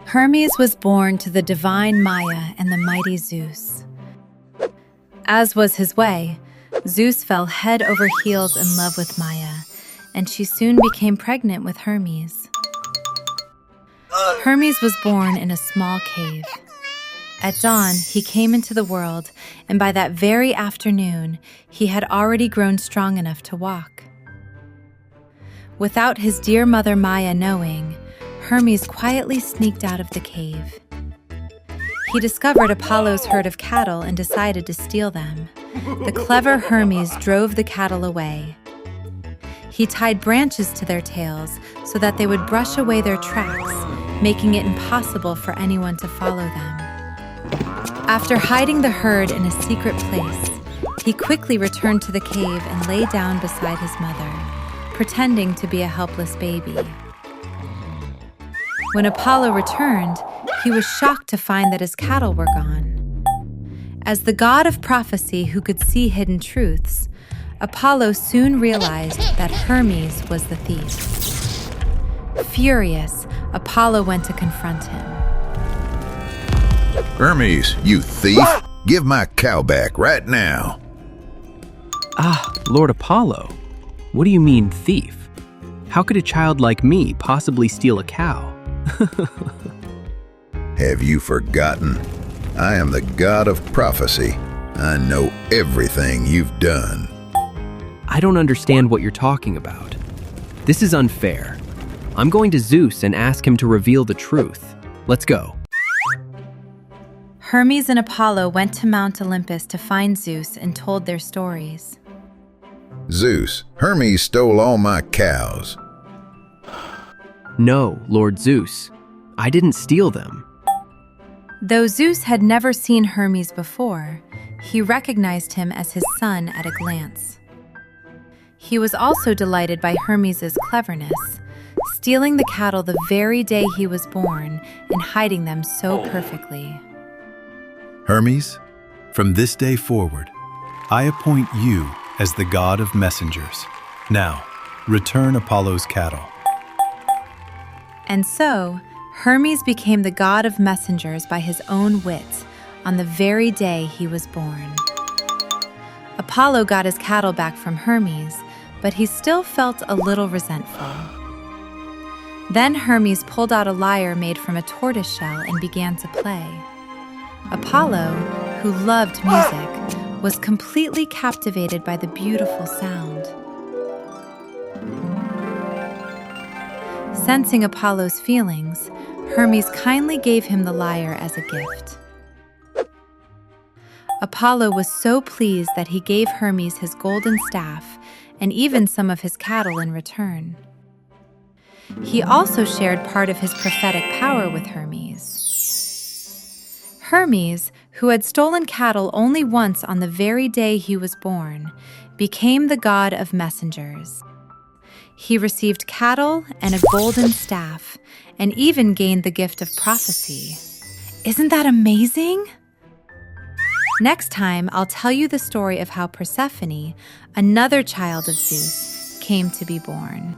Hermes was born to the divine Maya and the mighty Zeus. As was his way, Zeus fell head over heels in love with Maya, and she soon became pregnant with Hermes. Hermes was born in a small cave. At dawn, he came into the world, and by that very afternoon, he had already grown strong enough to walk. Without his dear mother Maya knowing, Hermes quietly sneaked out of the cave. He discovered Apollo's herd of cattle and decided to steal them. The clever Hermes drove the cattle away. He tied branches to their tails so that they would brush away their tracks, making it impossible for anyone to follow them. After hiding the herd in a secret place, he quickly returned to the cave and lay down beside his mother, pretending to be a helpless baby. When Apollo returned, he was shocked to find that his cattle were gone. As the god of prophecy who could see hidden truths, Apollo soon realized that Hermes was the thief. Furious, Apollo went to confront him. Hermes, you thief! Give my cow back right now. Ah, Lord Apollo. What do you mean, thief? How could a child like me possibly steal a cow? Have you forgotten? I am the god of prophecy. I know everything you've done. I don't understand what you're talking about. This is unfair. I'm going to Zeus and ask him to reveal the truth. Let's go. Hermes and Apollo went to Mount Olympus to find Zeus and told their stories. Zeus, Hermes stole all my cows. No, Lord Zeus. I didn't steal them. Though Zeus had never seen Hermes before, he recognized him as his son at a glance. He was also delighted by Hermes' cleverness, stealing the cattle the very day he was born and hiding them so perfectly. Hermes, from this day forward, I appoint you as the god of messengers. Now, return Apollo's cattle. And so, Hermes became the god of messengers by his own wit on the very day he was born. Apollo got his cattle back from Hermes, but he still felt a little resentful. Then Hermes pulled out a lyre made from a tortoise shell and began to play. Apollo, who loved music, was completely captivated by the beautiful sound. Sensing Apollo's feelings, Hermes kindly gave him the lyre as a gift. Apollo was so pleased that he gave Hermes his golden staff and even some of his cattle in return. He also shared part of his prophetic power with Hermes. Hermes, who had stolen cattle only once on the very day he was born, became the god of messengers. He received cattle and a golden staff, and even gained the gift of prophecy. Isn't that amazing? Next time, I'll tell you the story of how Persephone, another child of Zeus, came to be born.